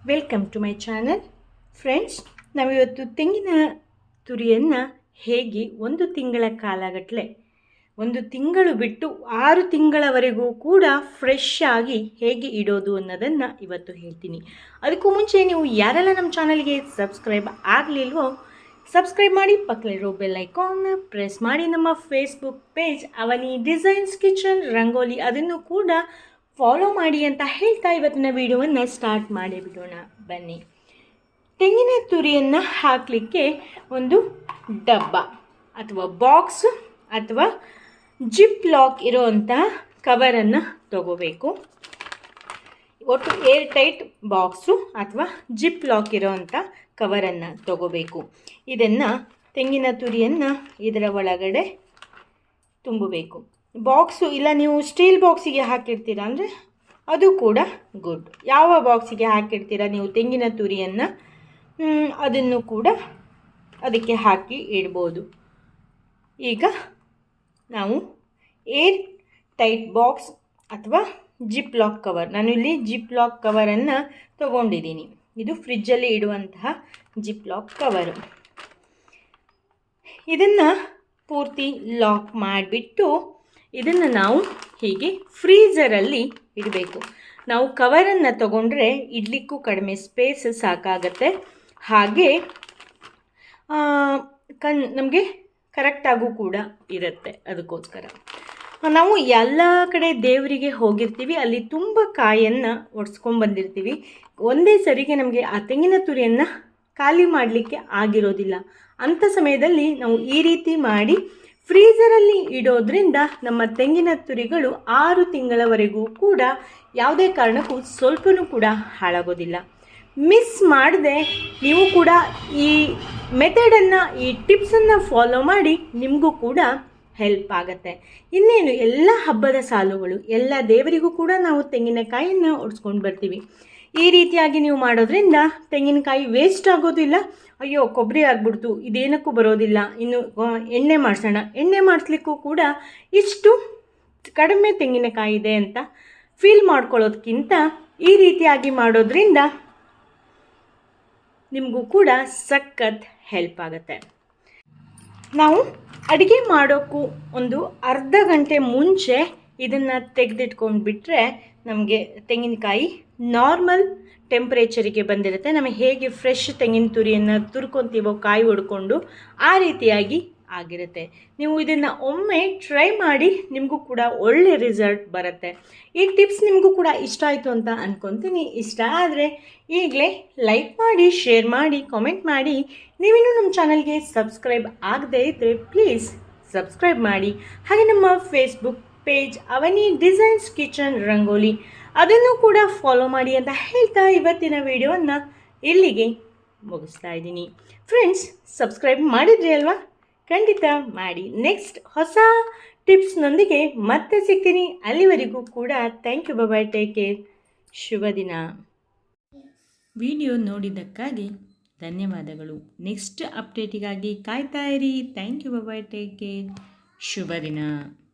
Welcome to my channel. Friends, ನಾವಿವತ್ತು ತೆಂಗಿನ ತುರಿಯನ್ನು ಹೇಗೆ ಒಂದು ತಿಂಗಳ ಕಾಲಗಟ್ಟಲೆ, ಒಂದು ತಿಂಗಳು ಬಿಟ್ಟು 6 ತಿಂಗಳವರೆಗೂ ಕೂಡ ಫ್ರೆಶ್ ಆಗಿ ಹೇಗೆ ಇಡೋದು ಅನ್ನೋದನ್ನು ಇವತ್ತು ಹೇಳ್ತೀನಿ. ಅದಕ್ಕೂ ಮುಂಚೆ ನೀವು ಯಾರೆಲ್ಲ ನಮ್ಮ ಚಾನಲ್ಗೆ ಸಬ್ಸ್ಕ್ರೈಬ್ ಆಗಲಿಲ್ವೋ ಸಬ್ಸ್ಕ್ರೈಬ್ ಮಾಡಿ, ಪಕ್ಕದಲ್ಲಿರೋ ಬೆಲ್ ಐಕಾನ್ನ ಪ್ರೆಸ್ ಮಾಡಿ. ನಮ್ಮ ಫೇಸ್ಬುಕ್ ಪೇಜ್ ಅವನಿ ಡಿಸೈನ್ಸ್ ಕಿಚನ್ ರಂಗೋಲಿ ಅದನ್ನು ಕೂಡ ಫಾಲೋ ಮಾಡಿ ಅಂತ ಹೇಳ್ತಾ ಇವತ್ತಿನ ವಿಡಿಯೋವನ್ನು ಸ್ಟಾರ್ಟ್ ಮಾಡಿ ಬಿಡೋಣ ಬನ್ನಿ. ತೆಂಗಿನ ತುರಿಯನ್ನು ಹಾಕಲಿಕ್ಕೆ ಒಂದು ಡಬ್ಬ ಅಥವಾ ಬಾಕ್ಸ್ ಅಥವಾ ಜಿಪ್ ಲಾಕ್ ಇರೋವಂತಹ ಕವರನ್ನು ತಗೋಬೇಕು. ಒಟ್ಟು ಏರ್ ಟೈಟ್ ಬಾಕ್ಸು ಅಥವಾ ಜಿಪ್ ಲಾಕ್ ಇರೋವಂಥ ಕವರನ್ನು ತಗೋಬೇಕು. ಇದನ್ನು ತೆಂಗಿನ ತುರಿಯನ್ನು ಇದರ ಒಳಗಡೆ ತುಂಬಬೇಕು. ಬಾಕ್ಸು ಇಲ್ಲ, ನೀವು ಸ್ಟೀಲ್ ಬಾಕ್ಸಿಗೆ ಹಾಕಿರ್ತೀರ ಅಂದರೆ ಅದು ಕೂಡ ಗುಡ್. ಯಾವ ಬಾಕ್ಸಿಗೆ ಹಾಕಿರ್ತೀರ ನೀವು ತೆಂಗಿನ ತುರಿಯನ್ನು, ಅದನ್ನು ಕೂಡ ಅದಕ್ಕೆ ಹಾಕಿ ಇಡ್ಬೋದು. ಈಗ ನಾವು ಏರ್ ಟೈಟ್ ಬಾಕ್ಸ್ ಅಥವಾ ಜಿಪ್ ಲಾಕ್ ಕವರ್, ನಾನು ಇಲ್ಲಿ ಜಿಪ್ ಲಾಕ್ ಕವರನ್ನು ತೊಗೊಂಡಿದ್ದೀನಿ. ಇದು ಫ್ರಿಜ್ಜಲ್ಲಿ ಇಡುವಂತಹ ಜಿಪ್ ಲಾಕ್ ಕವರು. ಇದನ್ನು ಪೂರ್ತಿ ಲಾಕ್ ಮಾಡಿಬಿಟ್ಟು ಇದನ್ನು ನಾವು ಹೀಗೆ ಫ್ರೀಝರಲ್ಲಿ ಇಡಬೇಕು. ನಾವು ಕವರನ್ನು ತಗೊಂಡ್ರೆ ಇಡಲಿಕ್ಕೂ ಕಡಿಮೆ ಸ್ಪೇಸ್ ಸಾಕಾಗತ್ತೆ, ಹಾಗೆ ನಮಗೆ ಕರೆಕ್ಟಾಗೂ ಕೂಡ ಇರುತ್ತೆ. ಅದಕ್ಕೋಸ್ಕರ ನಾವು ಎಲ್ಲ ಕಡೆ ದೇವರಿಗೆ ಹೋಗಿರ್ತೀವಿ, ಅಲ್ಲಿ ತುಂಬ ಕಾಯನ್ನು ಒಡ್ಸ್ಕೊಂಡ್ಬಂದಿರ್ತೀವಿ. ಒಂದೇ ಸರಿಗೆ ನಮಗೆ ಆ ತೆಂಗಿನ ತುರಿಯನ್ನು ಖಾಲಿ ಮಾಡಲಿಕ್ಕೆ ಆಗಿರೋದಿಲ್ಲ. ಅಂಥ ಸಮಯದಲ್ಲಿ ನಾವು ಈ ರೀತಿ ಮಾಡಿ ಫ್ರೀಝರಲ್ಲಿ ಇಡೋದ್ರಿಂದ ನಮ್ಮ ತೆಂಗಿನ ತುರಿಗಳು 6 ತಿಂಗಳವರೆಗೂ ಕೂಡ ಯಾವುದೇ ಕಾರಣಕ್ಕೂ ಸ್ವಲ್ಪನೂ ಕೂಡ ಹಾಳಾಗೋದಿಲ್ಲ. ಮಿಸ್ ಮಾಡದೆ ನೀವು ಕೂಡ ಈ ಮೆಥಡನ್ನು, ಈ ಟಿಪ್ಸನ್ನು ಫಾಲೋ ಮಾಡಿ, ನಿಮಗೂ ಕೂಡ ಹೆಲ್ಪ್ ಆಗುತ್ತೆ. ಇನ್ನೇನು, ಎಲ್ಲ ಹಬ್ಬದ ಸಾಲುಗಳು, ಎಲ್ಲ ದೇವರಿಗೂ ಕೂಡ ನಾವು ತೆಂಗಿನಕಾಯಿಯನ್ನು ಒಡ್ಸ್ಕೊಂಡು ಬರ್ತೀವಿ. ಈ ರೀತಿಯಾಗಿ ನೀವು ಮಾಡೋದ್ರಿಂದ ತೆಂಗಿನಕಾಯಿ ವೇಸ್ಟ್ ಆಗೋದಿಲ್ಲ. ಅಯ್ಯೋ ಕೊಬ್ಬರಿ ಆಗಿಬಿಡ್ತು, ಇದೇನಕ್ಕೂ ಬರೋದಿಲ್ಲ, ಇನ್ನು ಎಣ್ಣೆ ಮಾಡಿಸೋಣ, ಎಣ್ಣೆ ಮಾಡಿಸ್ಲಿಕ್ಕೂ ಕೂಡ ಇಷ್ಟು ಕಡಿಮೆ ತೆಂಗಿನಕಾಯಿ ಇದೆ ಅಂತ ಫೀಲ್ ಮಾಡ್ಕೊಳ್ಳೋದಕ್ಕಿಂತ ಈ ರೀತಿಯಾಗಿ ಮಾಡೋದ್ರಿಂದ ನಿಮಗೂ ಕೂಡ ಸಖತ್ ಹೆಲ್ಪ್ ಆಗುತ್ತೆ. ನಾವು ಅಡುಗೆ ಮಾಡೋಕ್ಕೂ ಒಂದು ಅರ್ಧ ಗಂಟೆ ಮುಂಚೆ ಇದನ್ನು ತೆಗೆದಿಟ್ಕೊಂಡು ಬಿಟ್ಟರೆ ನಮಗೆ ತೆಂಗಿನಕಾಯಿ ನಾರ್ಮಲ್ ಟೆಂಪ್ರೇಚರಿಗೆ ಬಂದಿರುತ್ತೆ. ನಮಗೆ ಹೇಗೆ ಫ್ರೆಶ್ ತೆಂಗಿನ ತುರಿಯನ್ನು ತುರ್ಕೊತೀವೋ ಕಾಯಿ ಹೊಡ್ಕೊಂಡು, ಆ ರೀತಿಯಾಗಿ ಆಗಿರುತ್ತೆ. ನೀವು ಇದನ್ನು ಒಮ್ಮೆ ಟ್ರೈ ಮಾಡಿ, ನಿಮಗೂ ಕೂಡ ಒಳ್ಳೆ ರಿಸಲ್ಟ್ ಬರುತ್ತೆ. ಈ ಟಿಪ್ಸ್ ನಿಮಗೂ ಕೂಡ ಇಷ್ಟ ಆಯಿತು ಅಂತ ಅಂದ್ಕೊತೀನಿ. ಇಷ್ಟ ಆದರೆ ಈಗಲೇ ಲೈಕ್ ಮಾಡಿ, ಶೇರ್ ಮಾಡಿ, ಕಾಮೆಂಟ್ ಮಾಡಿ. ನೀವಿನ್ನೂ ನಮ್ಮ ಚಾನಲ್ಗೆ ಸಬ್ಸ್ಕ್ರೈಬ್ ಆಗದೇ ಇದ್ದರೆ ಪ್ಲೀಸ್ ಸಬ್ಸ್ಕ್ರೈಬ್ ಮಾಡಿ. ಹಾಗೆ ನಮ್ಮ ಫೇಸ್ಬುಕ್ ಪೇಜ್ ಅವನಿ ಡಿಸೈನ್ಸ್ ಕಿಚನ್ ರಂಗೋಲಿ ಅದನ್ನು ಕೂಡ ಫಾಲೋ ಮಾಡಿ ಅಂತ ಹೇಳ್ತಾ ಇವತ್ತಿನ ವಿಡಿಯೋವನ್ನು ಇಲ್ಲಿಗೆ ಮುಗಿಸ್ತಾ ಇದ್ದೀನಿ. ಫ್ರೆಂಡ್ಸ್, ಸಬ್ಸ್ಕ್ರೈಬ್ ಮಾಡಿದ್ರಿ ಅಲ್ವಾ? ಖಂಡಿತ ಮಾಡಿ. ನೆಕ್ಸ್ಟ್ ಹೊಸ ಟಿಪ್ಸ್ನೊಂದಿಗೆ ಮತ್ತೆ ಸಿಗ್ತೀನಿ. ಅಲ್ಲಿವರೆಗೂ ಕೂಡ thank you, bye, take care, ಶುಭ ದಿನ. ವಿಡಿಯೋ ನೋಡಿದ್ದಕ್ಕಾಗಿ ಧನ್ಯವಾದಗಳು. ನೆಕ್ಸ್ಟ್ ಅಪ್ಡೇಟಿಗಾಗಿ ಕಾಯ್ತಾ ಇರಿ. Thank you, bye, take care, ಶುಭ ದಿನ.